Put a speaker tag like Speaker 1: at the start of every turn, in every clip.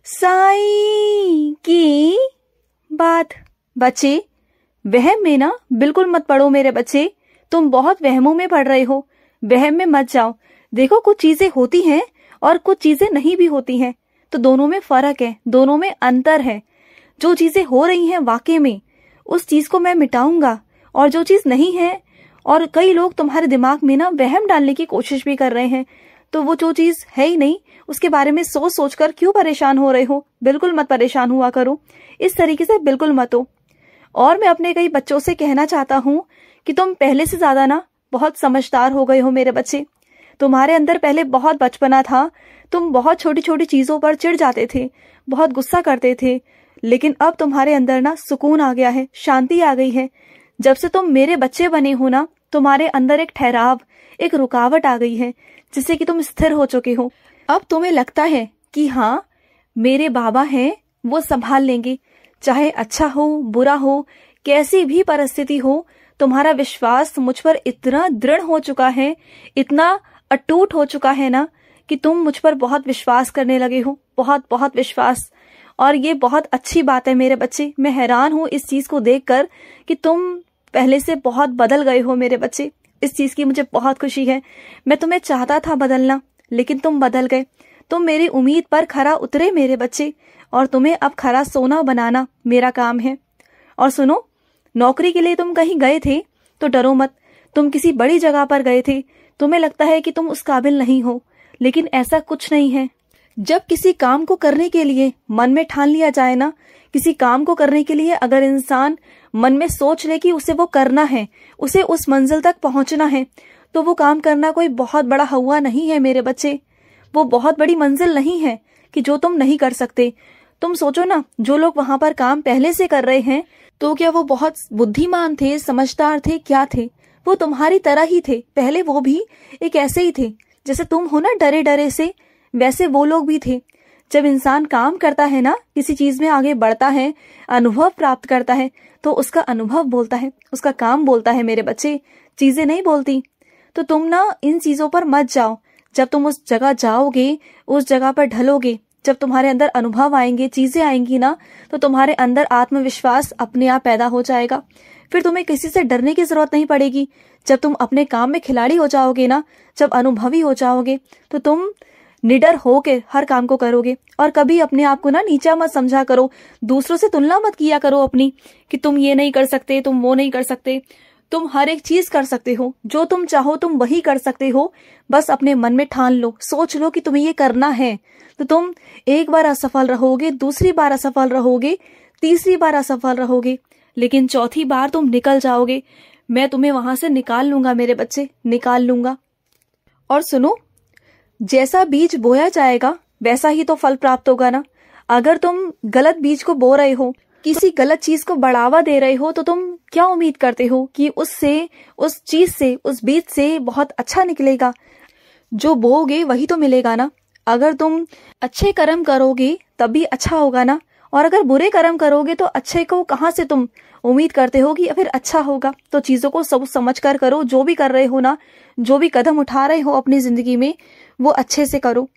Speaker 1: साईं की बात। बच्चे, वहम में ना बिल्कुल मत पड़ो मेरे बच्चे, तुम बहुत वहमों में पड़ रहे हो। वहम में मत जाओ। देखो, कुछ चीजें होती हैं और कुछ चीजें नहीं भी होती हैं, तो दोनों में फर्क है, दोनों में अंतर है। जो चीजें हो रही हैं वाकई में, उस चीज को मैं मिटाऊंगा, और जो चीज नहीं है, और कई लोग तुम्हारे दिमाग में ना वहम डालने की कोशिश भी कर रहे हैं, तो वो जो चीज है ही नहीं, उसके बारे में सोच सोच कर क्यों परेशान हो रहे हो। बिल्कुल मत परेशान हुआ करो, इस तरीके से बिल्कुल मत हो। और मैं अपने कई बच्चों से कहना चाहता हूँ कि तुम पहले से ज्यादा ना बहुत समझदार हो गए हो मेरे बच्चे। तुम्हारे अंदर पहले बहुत बचपना था, तुम बहुत छोटी छोटी चीजों पर चिढ़ जाते थे, बहुत गुस्सा करते थे, लेकिन अब तुम्हारे अंदर ना सुकून आ गया है, शांति आ गई है। जब से तुम मेरे बच्चे बने हो ना, तुम्हारे अंदर एक ठहराव, एक रुकावट आ गई है, जिससे कि तुम स्थिर हो चुके हो। अब तुम्हें लगता है कि हाँ, मेरे बाबा हैं, वो संभाल लेंगे, चाहे अच्छा हो बुरा हो, कैसी भी परिस्थिति हो। तुम्हारा विश्वास मुझ पर इतना दृढ़ हो चुका है, इतना अटूट हो चुका है ना, कि तुम मुझ पर बहुत विश्वास करने लगे हो, बहुत बहुत विश्वास। और ये बहुत अच्छी बात है मेरे बच्चे। मैं हैरान हूँ इस चीज को देखकर कि तुम पहले से बहुत बदल गए हो मेरे बच्चे। इस चीज की मुझे बहुत खुशी है। मैं तुम्हें चाहता था बदलना, लेकिन तुम बदल गए। तुम मेरी उम्मीद पर खरा उतरे मेरे बच्चे, और तुम्हें अब खरा सोना बनाना मेरा काम है। और सुनो, नौकरी के लिए तुम कहीं गए थे तो डरो मत। तुम किसी बड़ी जगह पर गए थे, तुम्हें लगता है कि तुम उस काबिल नहीं हो, लेकिन ऐसा कुछ नहीं है। जब किसी काम को करने के लिए मन में ठान लिया जाए ना, किसी काम को करने के लिए अगर इंसान मन में सोच ले कि उसे वो करना है, उसे उस मंजिल तक पहुंचना है, तो वो काम करना कोई बहुत बड़ा हुआ नहीं है मेरे बच्चे। वो बहुत बड़ी मंजिल नहीं है कि जो तुम नहीं कर सकते। तुम सोचो ना, जो लोग वहां पर काम पहले से कर रहे हैं, तो क्या वो बहुत बुद्धिमान थे, समझदार थे, क्या थे? वो तुम्हारी तरह ही थे। पहले वो भी एक ऐसे ही थे, जैसे तुम हो ना, डरे डरे से, वैसे वो लोग भी थे। जब इंसान काम करता है ना, किसी चीज में आगे बढ़ता है, अनुभव प्राप्त करता है, तो उसका अनुभव बोलता है, उसका काम बोलता है मेरे बच्चे, चीजें नहीं बोलती। तो तुम ना इन चीजों पर मत जाओ। जब तुम उस जगह जाओगे, उस जगह पर ढलोगे, जब तुम्हारे अंदर अनुभव आएंगे, चीजें आएंगी ना, तो तुम्हारे अंदर आत्मविश्वास अपने आप पैदा हो जाएगा। फिर तुम्हें किसी से डरने की जरूरत नहीं पड़ेगी। जब तुम अपने काम में खिलाड़ी हो जाओगे ना, जब अनुभवी हो जाओगे, तो तुम निडर होकर हर काम को करोगे। और कभी अपने आप को ना नीचा मत समझा करो, दूसरों से तुलना मत किया करो अपनी, कि तुम ये नहीं कर सकते, तुम वो नहीं कर सकते। तुम हर एक चीज कर सकते हो, जो तुम चाहो तुम वही कर सकते हो। बस अपने मन में ठान लो, सोच लो कि तुम्हें ये करना है, तो तुम एक बार असफल रहोगे, दूसरी बार असफल रहोगे, तीसरी बार असफल रहोगे, लेकिन चौथी बार तुम निकल जाओगे। मैं तुम्हें वहां से निकाल लूंगा मेरे बच्चे, निकाल लूंगा। और सुनो, जैसा बीज बोया जाएगा वैसा ही तो फल प्राप्त होगा ना। अगर तुम गलत बीज को बो रहे हो, किसी गलत चीज को बढ़ावा दे रहे हो, तो तुम क्या उम्मीद करते हो कि उससे, उस चीज से, उस बीज से बहुत अच्छा निकलेगा? जो बोओगे वही तो मिलेगा ना। अगर तुम अच्छे कर्म करोगे तभी अच्छा होगा ना, और अगर बुरे कर्म करोगे तो अच्छे को कहाँ से तुम उम्मीद करते हो कि फिर अच्छा होगा? तो चीजों को सब समझ कर करो। जो भी कर रहे हो ना, जो भी कदम उठा रहे हो अपनी जिंदगी में, वो अच्छे से करो।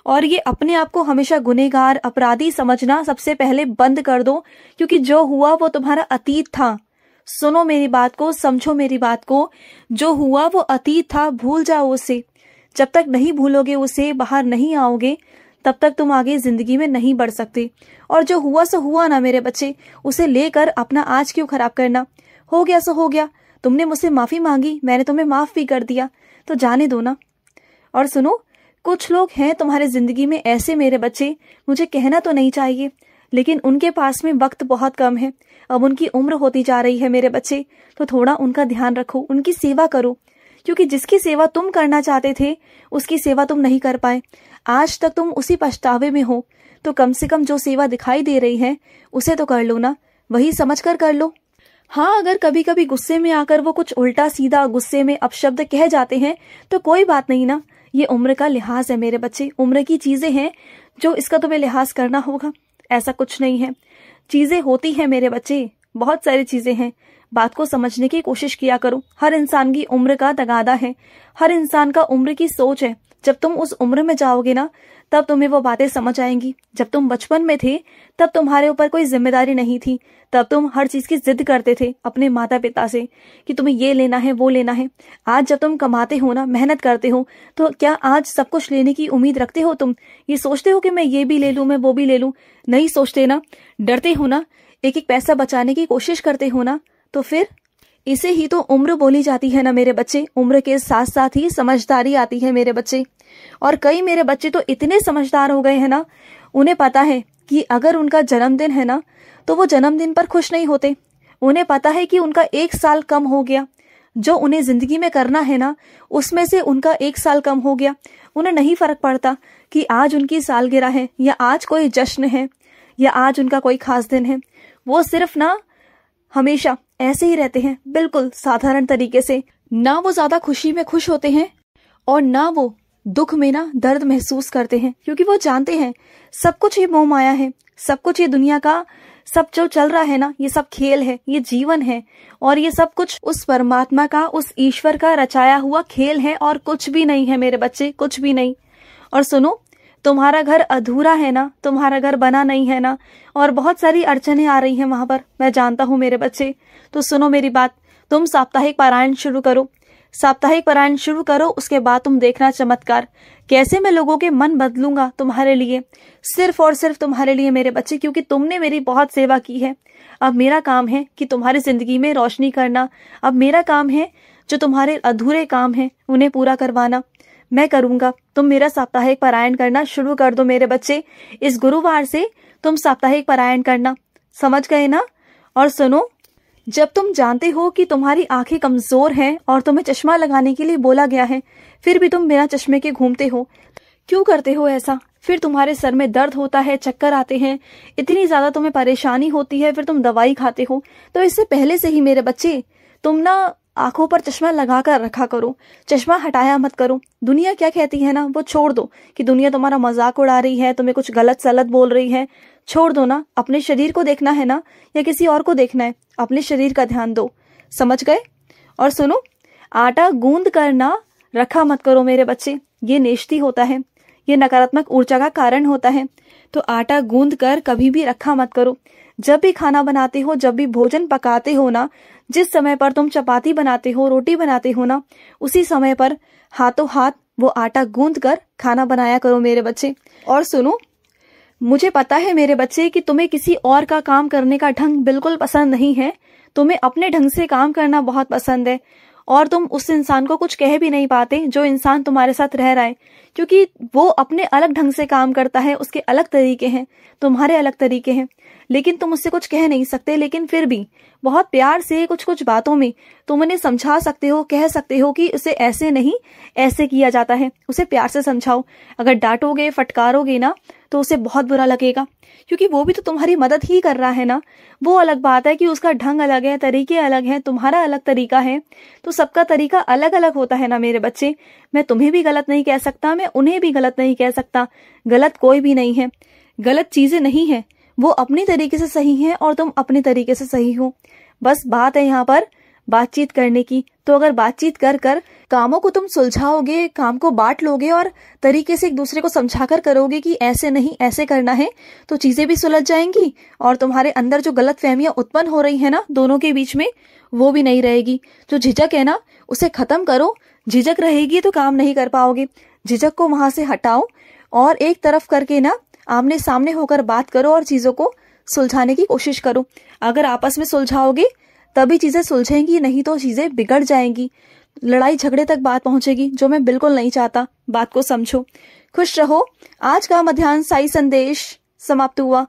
Speaker 1: और ये अपने आप को हमेशा गुनहगार, अपराधी समझना सबसे पहले बंद कर दो, क्योंकि जो हुआ वो तुम्हारा अतीत था। सुनो मेरी बात को, समझो मेरी बात को। जो हुआ वो अतीत था, भूल जाओ उसे। जब तक नहीं भूलोगे उसे, बाहर नहीं आओगे, तब तक तुम आगे जिंदगी में नहीं बढ़ सकते। और जो हुआ सो हुआ ना मेरे बच्चे, उसे लेकर अपना आज क्यों खराब करना? हो गया सो हो गया। तुमने मुझसे माफी मांगी, मैंने तुम्हें माफ भी कर दिया, तो जाने दो ना। और सुनो, कुछ लोग हैं तुम्हारे जिंदगी में ऐसे मेरे बच्चे, मुझे कहना तो नहीं चाहिए, लेकिन उनके पास में वक्त बहुत कम है। अब उनकी उम्र होती जा रही है मेरे बच्चे, तो थोड़ा उनका ध्यान रखो, उनकी सेवा करो, क्योंकि जिसकी सेवा तुम करना चाहते थे उसकी सेवा तुम नहीं कर पाए। आज तक तुम उसी पछतावे में हो, तो कम से कम जो सेवा दिखाई दे रही है उसे तो कर लो ना, वही समझ कर लो। हाँ, अगर कभी कभी गुस्से में आकर वो कुछ उल्टा सीधा गुस्से में अपशब्द कह जाते हैं तो कोई बात नहीं ना। ये उम्र का लिहाज है मेरे बच्चे, उम्र की चीजें हैं जो इसका तुम्हें लिहाज करना होगा। ऐसा कुछ नहीं है, चीजें होती हैं मेरे बच्चे, बहुत सारी चीजें हैं। बात को समझने की कोशिश किया करो। हर इंसान की उम्र का तगादा है, हर इंसान का उम्र की सोच है। जब तुम उस उम्र में जाओगे ना, तब तुम्हें वो बातें समझ आएंगी। जब तुम बचपन में थे तब तुम्हारे ऊपर कोई जिम्मेदारी नहीं थी, तब तुम हर चीज की जिद करते थे अपने माता पिता से कि तुम्हें ये लेना है वो लेना है। आज जब तुम कमाते हो ना, मेहनत करते हो, तो क्या आज सब कुछ लेने की उम्मीद रखते हो? तुम ये सोचते हो कि मैं ये भी ले लूं, मैं वो भी ले लूं? नहीं सोचते ना, डरते हो ना, एक एक पैसा बचाने की कोशिश करते हो ना। तो फिर इसे ही तो उम्र बोली जाती है ना मेरे बच्चे। उम्र के साथ साथ ही समझदारी आती है मेरे बच्चे। और कई मेरे बच्चे तो इतने समझदार हो गए हैं ना, उन्हें पता है कि अगर उनका जन्मदिन है ना तो वो जन्मदिन पर खुश नहीं होते। उन्हें पता है कि उनका 1 साल कम हो गया, जो उन्हें जिंदगी में करना है ना उसमें से उनका 1 साल कम हो गया। उन्हें नहीं फर्क पड़ता कि आज उनकी सालगिरह है या आज कोई जश्न है या आज उनका कोई खास दिन है। वो सिर्फ ना हमेशा ऐसे ही रहते हैं, बिल्कुल साधारण तरीके से। ना वो ज्यादा खुशी में खुश होते हैं और ना वो दुख में ना दर्द महसूस करते हैं, क्योंकि वो जानते हैं सब कुछ ये मोह माया है, सब कुछ ये दुनिया का सब जो चल रहा है ना ये सब खेल है, ये जीवन है और ये सब कुछ उस परमात्मा का, उस ईश्वर का रचाया हुआ खेल है और कुछ भी नहीं है मेरे बच्चे, कुछ भी नहीं। और सुनो, तुम्हारा घर अधूरा है ना, तुम्हारा घर बना नहीं है ना, और बहुत सारी अड़चने आ रही हैं वहां पर, मैं जानता हूं मेरे बच्चे। तो सुनो मेरी बात, तुम साप्ताहिक पारायण शुरू करो, साप्ताहिक पारायण शुरू करो। उसके बाद तुम देखना चमत्कार, कैसे मैं लोगों के मन बदलूंगा तुम्हारे लिए, सिर्फ और सिर्फ तुम्हारे लिए मेरे बच्चे, क्योंकि तुमने मेरी बहुत सेवा की है। अब मेरा काम है कि तुम्हारी जिंदगी में रोशनी करना। अब मेरा काम है जो तुम्हारे अधूरे काम है उन्हें पूरा करवाना, मैं करूंगा। तुम मेरा साप्ताहिक पारायण करना शुरू कर दो मेरे बच्चे। इस गुरुवार से तुम साप्ताहिक पारायण करना, समझ गए ना? और सुनो, जब तुम जानते हो कि तुम्हारी आंखें कमजोर हैं और तुम्हें चश्मा लगाने के लिए बोला गया है, फिर भी तुम बिना चश्मे के घूमते हो, क्यों करते हो ऐसा? फिर तुम्हारे सर में दर्द होता है, चक्कर आते हैं, इतनी ज्यादा तुम्हें परेशानी होती है, फिर तुम दवाई खाते हो। तो इससे पहले से ही मेरे बच्चे तुम ना आंखों पर चश्मा लगा कर रखा करो, चश्मा हटाया मत करो। दुनिया क्या कहती है ना वो छोड़ दो, कि दुनिया तुम्हारा मजाक उड़ा रही है, तुम्हें कुछ गलत सलत बोल रही है, छोड़ दो ना। अपने शरीर को देखना है ना या किसी और को देखना है, अपने शरीर का ध्यान दो, समझ गए? और सुनो, आटा गूंद कर ना रखा मत करो मेरे बच्चे, ये नेष्टि होता है, ये नकारात्मक ऊर्जा का कारण होता है। तो आटा गूंद कर कभी भी रखा मत करो। जब भी खाना बनाते हो, जब भी भोजन पकाते हो ना, जिस समय पर तुम चपाती बनाते हो, रोटी बनाते हो ना, उसी समय पर हाथों हाथ वो आटा गूंद कर खाना बनाया करो मेरे बच्चे। और सुनो, मुझे पता है मेरे बच्चे कि तुम्हें किसी और का काम करने का ढंग बिल्कुल पसंद नहीं है, तुम्हें अपने ढंग से काम करना बहुत पसंद है और तुम उस इंसान को कुछ कह भी नहीं पाते जो इंसान तुम्हारे साथ रह रहा है, क्योंकि वो अपने अलग ढंग से काम करता है, उसके अलग तरीके हैं, तुम्हारे अलग तरीके हैं, लेकिन तुम उससे कुछ कह नहीं सकते। लेकिन फिर भी बहुत प्यार से कुछ कुछ बातों में तुम उन्हें समझा सकते हो, कह सकते हो कि उसे ऐसे नहीं ऐसे किया जाता है। उसे प्यार से समझाओ। अगर डांटोगे, फटकारोगे ना तो उसे बहुत बुरा लगेगा, क्योंकि वो भी तो तुम्हारी मदद ही कर रहा है ना। वो अलग बात है कि उसका ढंग अलग है, तरीके अलग हैं, तुम्हारा अलग तरीका है, तो सबका तरीका अलग अलग होता है ना मेरे बच्चे। मैं तुम्हें भी गलत नहीं कह सकता, मैं उन्हें भी गलत नहीं कह सकता। गलत कोई भी नहीं है, गलत चीजें नहीं है, वो अपनी तरीके से सही है और तुम अपने तरीके से सही हो। बस बात है यहाँ पर बातचीत करने की। तो अगर बातचीत कर कर कामों को तुम सुलझाओगे, काम को बांट लोगे और तरीके से एक दूसरे को समझाकर करोगे कि ऐसे नहीं ऐसे करना है, तो चीजें भी सुलझ जाएंगी और तुम्हारे अंदर जो गलतफहमियां उत्पन्न हो रही है ना दोनों के बीच में, वो भी नहीं रहेगी। जो झिझक है ना उसे खत्म करो। झिझक रहेगी तो काम नहीं कर पाओगे। झिझक को वहां से हटाओ और एक तरफ करके ना आमने सामने होकर बात करो और चीजों को सुलझाने की कोशिश करो। अगर आपस में सुलझाओगे तभी चीजें सुलझेंगी, नहीं तो चीजें बिगड़ जाएंगी, लड़ाई झगड़े तक बात पहुंचेगी, जो मैं बिल्कुल नहीं चाहता। बात को समझो। खुश रहो। आज का मध्याह्न साई संदेश समाप्त हुआ।